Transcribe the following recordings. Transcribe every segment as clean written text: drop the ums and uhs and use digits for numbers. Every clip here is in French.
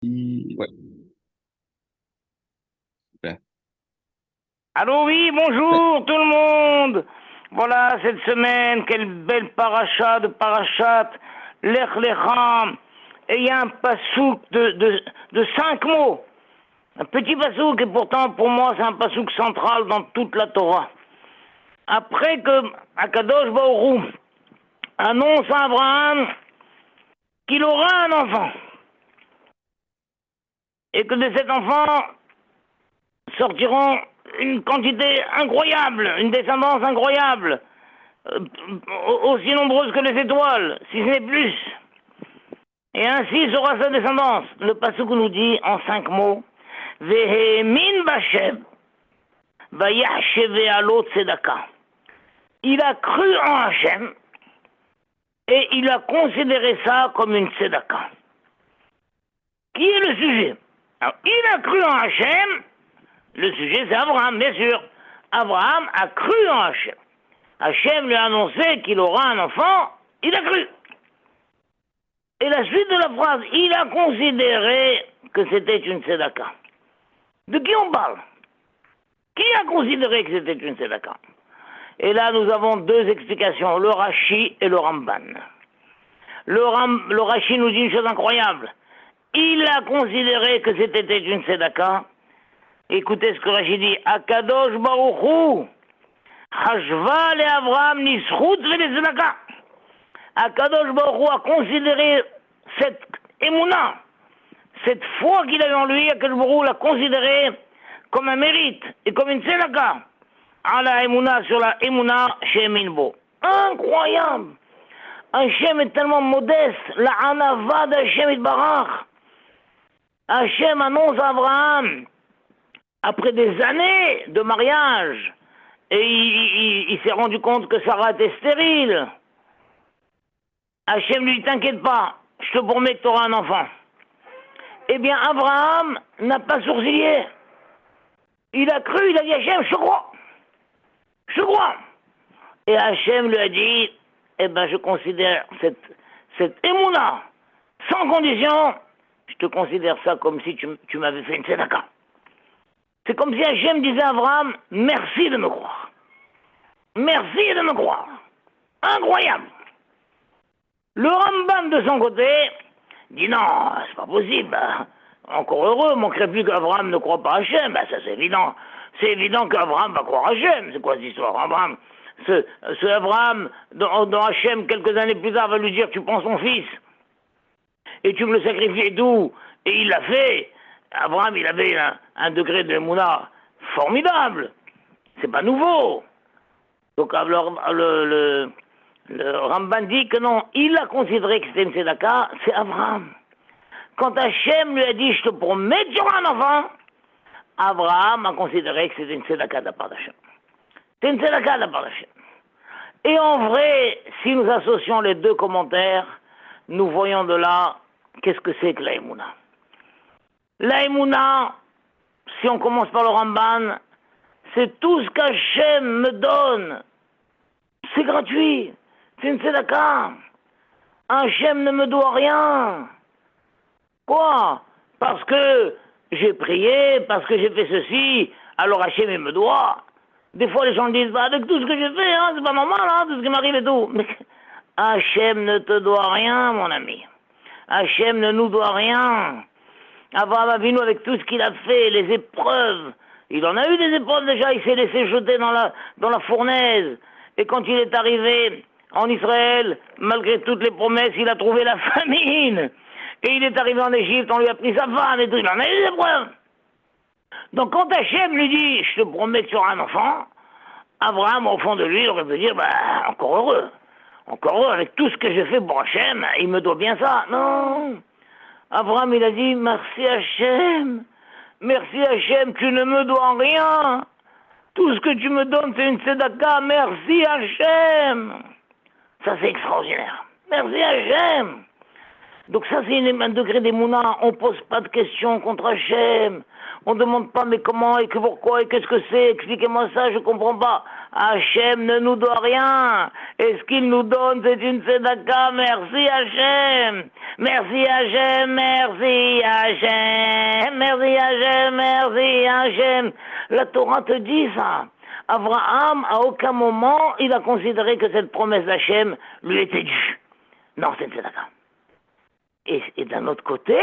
Ouais, super. Allô, oui, Ouais. bonjour tout le monde. Voilà, cette semaine, quelle belle paracha de parachat, Lech Lecha. Et il y a un passouk de 5 mots. Un petit passouk, et pourtant, pour moi, c'est un passouk central dans toute la Torah. Après que Akadosh Baruch Hu annonce à Abraham qu'il aura un enfant, et que de cet enfant sortiront une quantité incroyable, une descendance incroyable, euh, aussi nombreuse que les étoiles, si ce n'est plus. Et ainsi sera sa descendance. Le passouk nous dit en 5 mots, Vehemin Bashem, Vayacheve Alot Tzedaka. Il a cru en Hachem et il a considéré ça comme une tzedaka. Qui est le sujet? Alors, il a cru en Hachem, le sujet c'est Abraham, bien sûr. Abraham a cru en Hachem. Hachem lui a annoncé qu'il aura un enfant, il a cru. Et la suite de la phrase, il a considéré que c'était une tzedaka. De qui on parle? Qui a considéré que c'était une tzedaka? Et là, nous avons deux explications, le Rashi et le Ramban. Le Rashi nous dit une chose incroyable. Il a considéré que c'était une tzedaka. Écoutez ce que Rashi dit. Akadosh Baruch Hu, Hashva le Avraham nischut vele tzedaka. Akadosh Baruch Hu a considéré cette émouna, cette foi qu'il avait en lui, Akadosh Baruch Hu l'a considéré comme un mérite et comme une tzedaka. Ala émouna sur la émouna chez Minbo. Incroyable! Hachem est tellement modeste, la anava d'Hachem Itbarach. Hachem annonce à Abraham, après des années de mariage, et il s'est rendu compte que Sarah était stérile. Hachem lui dit, t'inquiète pas, je te promets que tu auras un enfant. Eh bien, Abraham n'a pas sourcillé. Il a cru, il a dit, Hachem, je te crois. Je te crois. Et Hachem lui a dit, eh ben, je considère cette émouna, sans condition, je te considère ça comme si tu m'avais fait une tzedaka. C'est comme si Hachem disait à Abraham, merci de me croire. Merci de me croire. Incroyable. Le Rambam, de son côté, dit non, c'est pas possible. Encore heureux, manquerait plus qu'Abraham ne croit pas à Hachem. Ben, ça, c'est évident. C'est évident qu'Abraham va croire à Hachem. C'est quoi cette histoire? Abraham, ce Abraham, dans Hachem, quelques années plus tard, va lui dire, tu prends son fils et tu me le sacrifies et tout. Et il l'a fait. Abraham, il avait un degré de mouna formidable. C'est pas nouveau. Donc, alors, le Ramban dit que non, il a considéré que c'était une tzedaka, c'est Abraham. Quand Hachem lui a dit, je te promets que tu auras un enfant, Abraham a considéré que c'était une tzedaka de la part d'Hachem. C'est une tzedaka de la part d'Hachem. Et en vrai, si nous associons les deux commentaires, nous voyons de là, qu'est-ce que c'est que l'Aïmouna? L'Aïmouna, si on commence par le Ramban, c'est tout ce qu'Hachem me donne. C'est gratuit. C'est une tzedaka. Hachem ne me doit rien. Quoi? Parce que j'ai prié, parce que j'ai fait ceci, alors Hachem il me doit. Des fois les gens disent, bah avec tout ce que j'ai fait, hein, c'est pas normal, hein, tout ce qui m'arrive et tout. Mais Hachem ne te doit rien, mon ami. Hachem ne nous doit rien. Abraham Avinu, avec tout ce qu'il a fait, les épreuves, il en a eu des épreuves déjà, il s'est laissé jeter dans la fournaise. Et quand il est arrivé en Israël, malgré toutes les promesses, il a trouvé la famine. Et il est arrivé en Égypte, on lui a pris sa femme et tout, il en a eu des épreuves. Donc quand Hachem lui dit, je te promets que tu auras un enfant, Abraham, au fond de lui, aurait pu dire, bah, encore heureux. Encore heureux, avec tout ce que j'ai fait pour Hachem, il me doit bien ça. Non. Abraham, il a dit, merci Hachem. Merci Hachem, tu ne me dois rien. Tout ce que tu me donnes, c'est une tzedaka. Merci Hachem. Ça, c'est extraordinaire. Merci Hachem. Donc ça, c'est un degré d'émouna. On pose pas de questions contre Hachem. On demande pas, mais comment et que pourquoi et qu'est-ce que c'est? Expliquez-moi ça, je comprends pas. Hachem ne nous doit rien. Et ce qu'il nous donne, c'est une tzedaka. Merci Hachem. Merci Hachem, merci Hachem. Merci Hachem, merci Hachem. La Torah te dit ça. Abraham, à aucun moment, il a considéré que cette promesse d'Hachem lui était due. Non, c'est une tzedaka. Et d'un autre côté,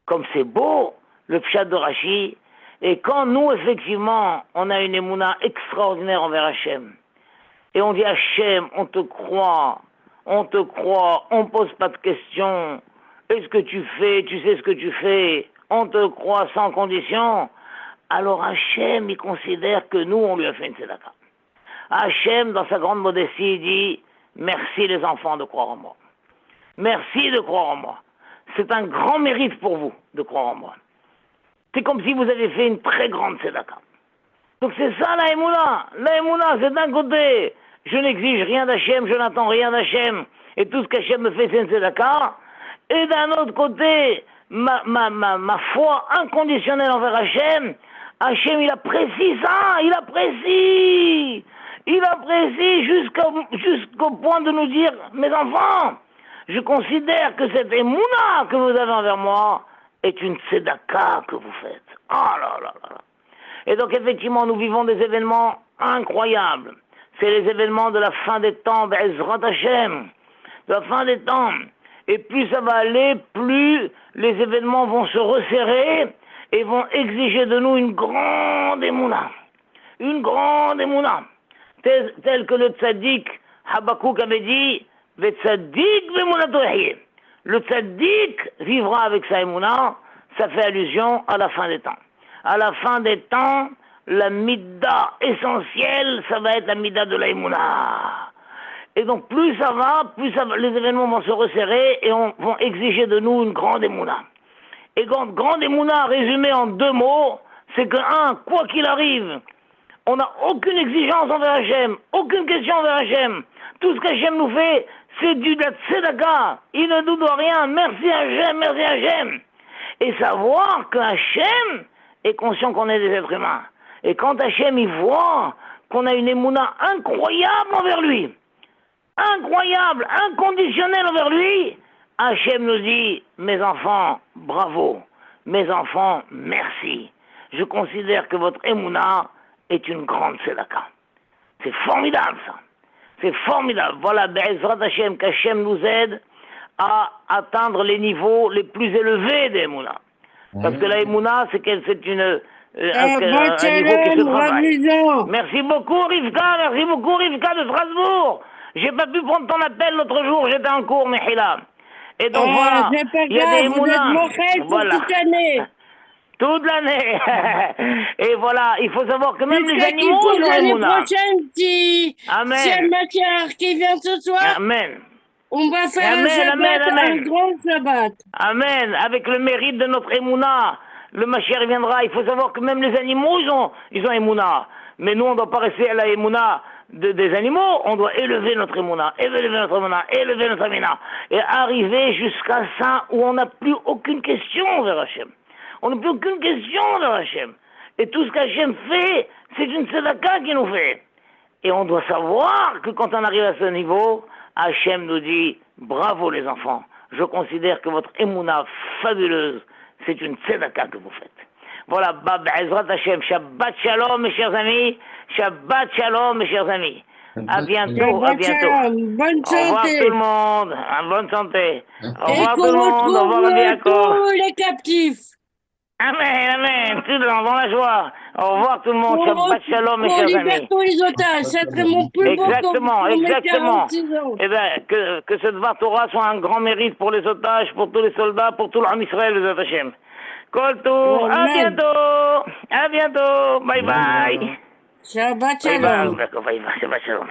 comme c'est beau, le pshat de Rashi, et quand nous, effectivement, on a une émouna extraordinaire envers Hachem, et on dit Hachem, on te croit, on pose pas de questions, est-ce que tu fais, tu sais ce que tu fais, on te croit sans condition, alors Hachem, il considère que nous, on lui a fait une tzedaka. Hachem, dans sa grande modestie, il dit, merci les enfants de croire en moi. Merci de croire en moi. C'est un grand mérite pour vous de croire en moi. C'est comme si vous avez fait une très grande tzedaka. Donc c'est ça la émouna. La émouna, c'est d'un côté, je n'exige rien d'Hachem, je n'attends rien d'Hachem, et tout ce qu'Hachem me fait, c'est une tzedaka. Et d'un autre côté, ma foi inconditionnelle envers Hachem, Hachem, il apprécie ça, il apprécie jusqu'au point de nous dire, mes enfants, je considère que cette émouna que vous avez envers moi est une tzedaka que vous faites. Oh là là là là. Et donc effectivement, nous vivons des événements incroyables. C'est les événements de la fin des temps, Be'ezrat Hashem, de la fin des temps. Et plus ça va aller, plus les événements vont se resserrer et vont exiger de nous une grande émouna. Une grande émouna. Tel que le tzaddik Habakouk avait dit, le tzaddik vivra avec sa émouna, ça fait allusion à la fin des temps. À la fin des temps, la midda essentielle, ça va être la midda de la émouna. Et donc plus ça va, les événements vont se resserrer et vont exiger de nous une grande émouna. Et grande émouna résumée en 2 mots, c'est que quoi qu'il arrive, on n'a aucune exigence envers Hachem, aucune question envers Hachem. Tout ce qu'Hachem nous fait, c'est du tzedaka. Il ne nous doit rien. Merci Hachem, merci Hachem. Et savoir que Hachem est conscient qu'on est des êtres humains. Et quand Hachem il voit qu'on a une émouna incroyable envers lui, incroyable, inconditionnelle envers lui, Hachem nous dit, mes enfants, bravo. Mes enfants, merci. Je considère que votre émouna est une grande tzedaka. C'est formidable ça. C'est formidable. Voilà, Be'ezrat Hashem, qu'Hachem nous aide à atteindre les niveaux les plus élevés des émounas. Parce que la émouna, c'est un niveau qui se travaille. Merci beaucoup Rivka de Strasbourg. J'ai pas pu prendre ton appel l'autre jour, j'étais en cours, Mehila. Et donc voilà, il y a des émounas. Voilà. Toute l'année. Et voilà, il faut savoir que même les animaux, ils ont l'année émouna. prochaine, si la matière qui vient ce soir, Amen. on va faire un grand sabbat. Amen. Avec le mérite de notre émouna, le Mashiach viendra. Il faut savoir que même les animaux, ils ont émouna. Mais nous, on ne doit pas rester à la émouna des animaux. On doit élever notre émouna, élever notre émouna, et arriver jusqu'à ça où on n'a plus aucune question vers Hachem. On n'a plus aucune question vers Hachem. Et tout ce qu'Hachem fait, c'est une tzedaka qu'il nous fait. Et on doit savoir que quand on arrive à ce niveau, Hachem nous dit, bravo les enfants, je considère que votre émouna fabuleuse, c'est une tzedaka que vous faites. Voilà, Be'ezrat Hashem, Shabbat Shalom mes chers amis, Shabbat Shalom mes chers amis. À bientôt, à bientôt. Bonne santé. Au revoir tout le monde, bonne santé. Au revoir tout le monde, au revoir tous les captifs. Amen, amen, tout dans la joie. Au revoir tout le monde, Shabbat Shalom mes chers amis. Tous les otages, c'est mon plus beau Exactement. Eh bien, que cette Dvar Torah soit un grand mérite pour les otages, pour tous les soldats, pour tout l'Am Israël, les Hachem. Kol Tov, à bientôt, bye bye. Shabbat Shalom. Bye bye, Shabbat Shalom.